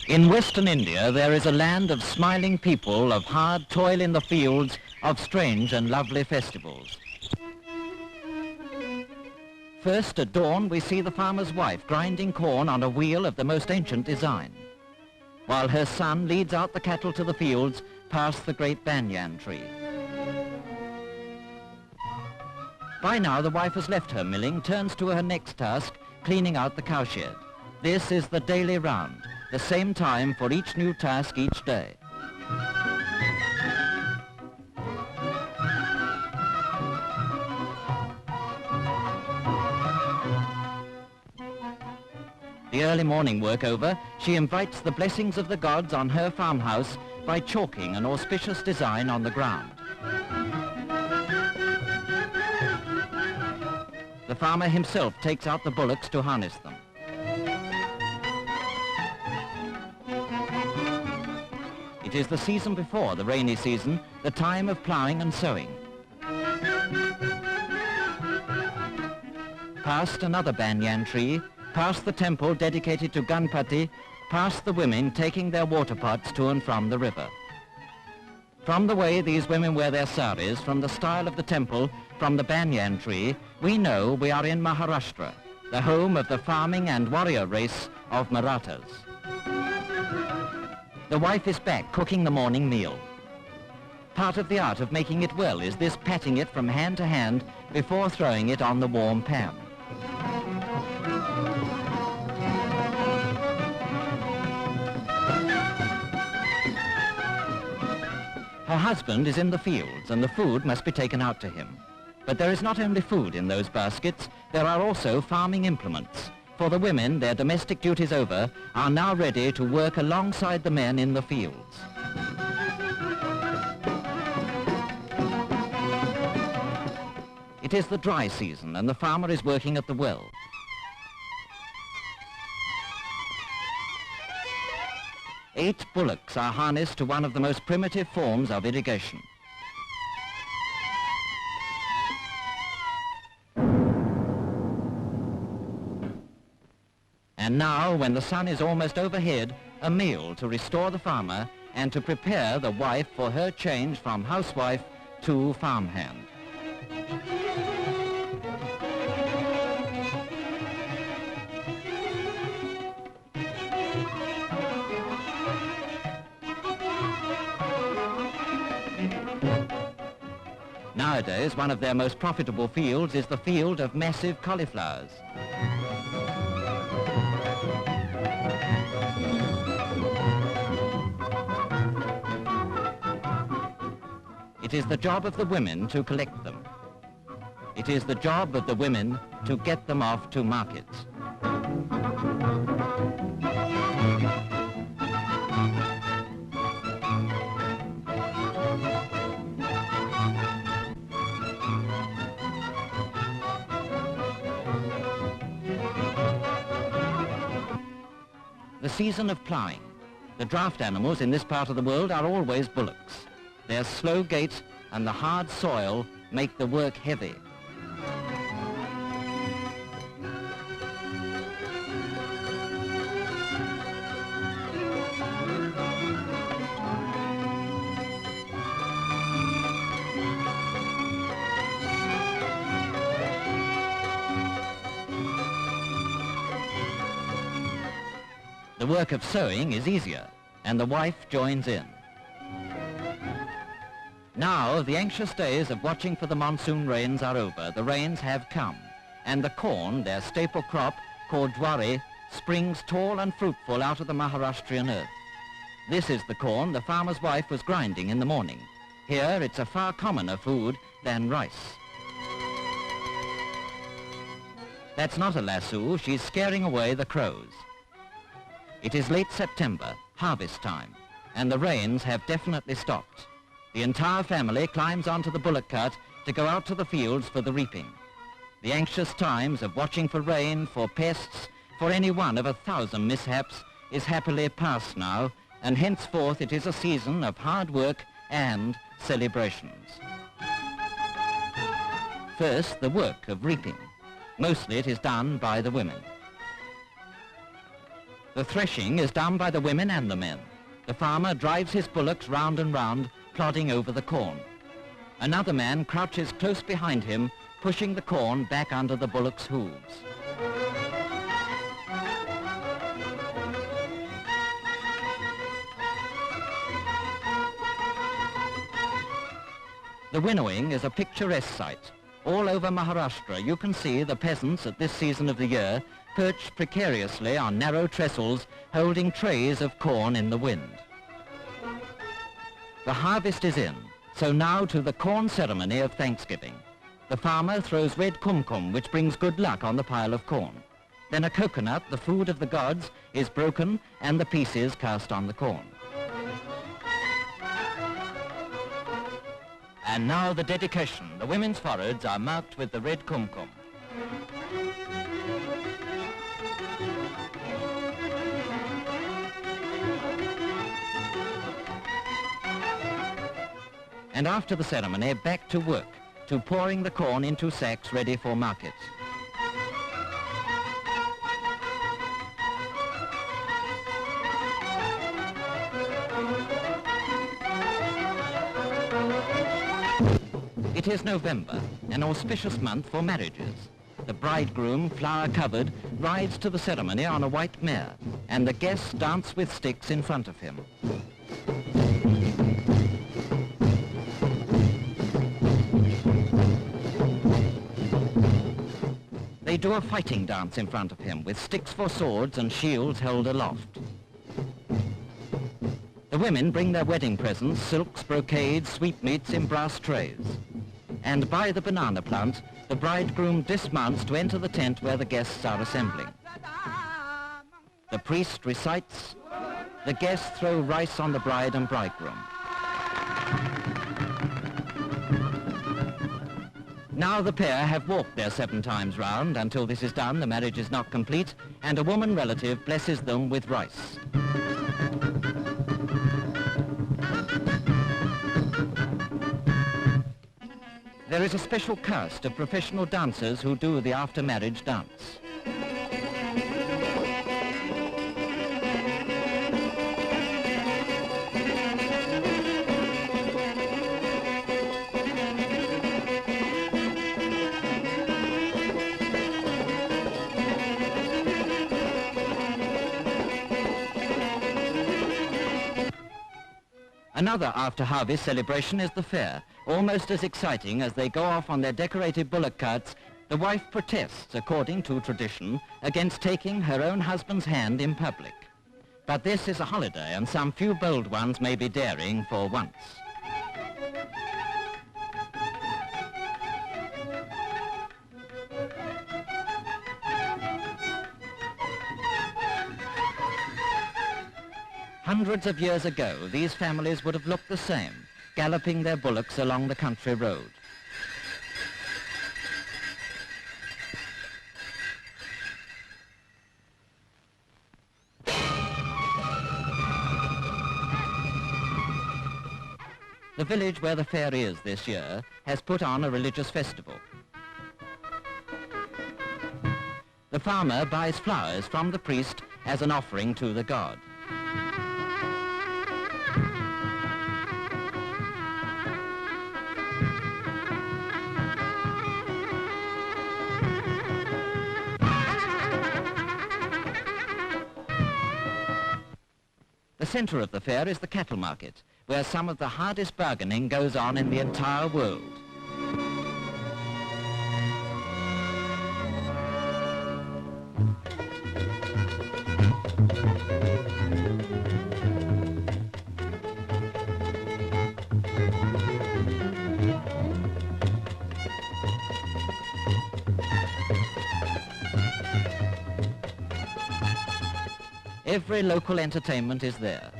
In Western India, there is a land of smiling people, of hard toil in the fields, of strange and lovely festivals. First, at dawn, we see the farmer's wife grinding corn on a wheel of the most ancient design, while her son leads out the cattle to the fields past the great banyan tree. By now, the wife has left her milling, turns to her next task, cleaning out the cowshed. This is the daily round, the same time for each new task each day. The early morning work over, she invites the blessings of the gods on her farmhouse by chalking an auspicious design on the ground. The farmer himself takes out the bullocks to harness them. It is the season before the rainy season, the time of ploughing and sowing. Past another banyan tree, past the temple dedicated to Ganpati, past the women taking their water pots to and from the river. From the way these women wear their saris, from the style of the temple, from the banyan tree, we know we are in Maharashtra, the home of the farming and warrior race of Marathas. The wife is back cooking the morning meal. Part of the art of making it well is this patting it from hand to hand before throwing it on the warm pan. Her husband is in the fields and the food must be taken out to him. But there is not only food in those baskets, there are also farming implements. For the women, their domestic duties over, are now ready to work alongside the men in the fields. It is the dry season and the farmer is working at the well. Eight bullocks are harnessed to one of the most primitive forms of irrigation. And now, when the sun is almost overhead, a meal to restore the farmer and to prepare the wife for her change from housewife to farmhand. Nowadays, one of their most profitable fields is the field of massive cauliflowers. It is the job of the women to collect them. It is the job of the women to get them off to markets. The season of ploughing. The draft animals in this part of the world are always bullocks. Their slow gait and the hard soil make the work heavy. The work of sowing is easier, and the wife joins in. Now, the anxious days of watching for the monsoon rains are over. The rains have come, and the corn, their staple crop, called jwari, springs tall and fruitful out of the Maharashtrian earth. This is the corn the farmer's wife was grinding in the morning. Here, it's a far commoner food than rice. That's not a lasso, she's scaring away the crows. It is late September, harvest time, and the rains have definitely stopped. The entire family climbs onto the bullock cart to go out to the fields for the reaping. The anxious times of watching for rain, for pests, for any one of 1,000 mishaps is happily past now, and henceforth it is a season of hard work and celebrations. First, the work of reaping. Mostly it is done by the women. The threshing is done by the women and the men. The farmer drives his bullocks round and round, plodding over the corn. Another man crouches close behind him, pushing the corn back under the bullock's hooves. The winnowing is a picturesque sight. All over Maharashtra you can see the peasants at this season of the year perched precariously on narrow trestles holding trays of corn in the wind. The harvest is in, so now to the corn ceremony of Thanksgiving. The farmer throws red kumkum, which brings good luck on the pile of corn. Then a coconut, the food of the gods, is broken and the pieces cast on the corn. And now the dedication. The women's foreheads are marked with the red kumkum. And after the ceremony, back to work, to pouring the corn into sacks ready for market. It is November, an auspicious month for marriages. The bridegroom, flower-covered, rides to the ceremony on a white mare, and the guests dance with sticks in front of him. They do a fighting dance in front of him, with sticks for swords and shields held aloft. The women bring their wedding presents, silks, brocades, sweetmeats in brass trays. And by the banana plant, the bridegroom dismounts to enter the tent where the guests are assembling. The priest recites, the guests throw rice on the bride and bridegroom. Now the pair have walked their 7 times round. Until this is done, the marriage is not complete, and a woman relative blesses them with rice. There is a special caste of professional dancers who do the after-marriage dance. Another after-harvest celebration is the fair. Almost as exciting as they go off on their decorated bullock carts, the wife protests, according to tradition, against taking her own husband's hand in public. But this is a holiday, and some few bold ones may be daring for once. Hundreds of years ago, these families would have looked the same, galloping their bullocks along the country road. The village where the fair is this year has put on a religious festival. The farmer buys flowers from the priest as an offering to the god. The center of the fair is the cattle market, where some of the hardest bargaining goes on in the entire world. Every local entertainment is there.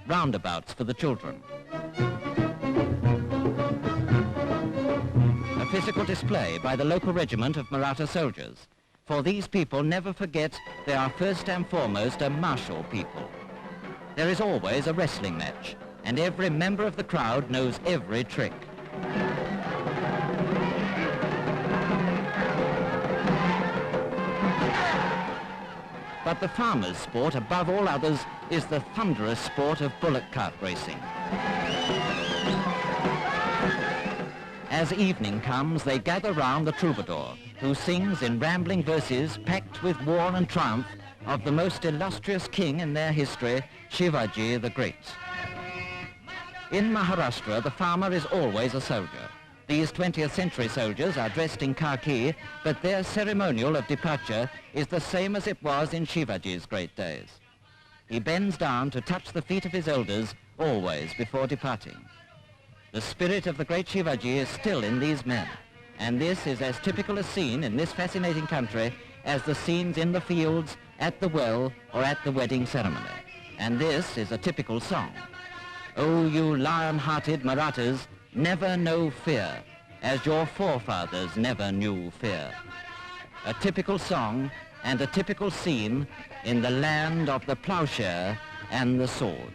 Roundabouts for the children. A physical display by the local regiment of Maratha soldiers. For these people never forget they are first and foremost a martial people. There is always a wrestling match, and every member of the crowd knows every trick. But the farmer's sport, above all others, is the thunderous sport of bullock cart racing. As evening comes, they gather round the troubadour, who sings in rambling verses packed with war and triumph of the most illustrious king in their history, Shivaji the Great. In Maharashtra, the farmer is always a soldier. These 20th century soldiers are dressed in khaki, but their ceremonial of departure is the same as it was in Shivaji's great days. He bends down to touch the feet of his elders always before departing. The spirit of the great Shivaji is still in these men, and this is as typical a scene in this fascinating country as the scenes in the fields, at the well, or at the wedding ceremony. And this is a typical song. Oh, you lion-hearted Marathas, never know fear, as your forefathers never knew fear. A typical song and a typical scene in the land of the plowshare and the sword.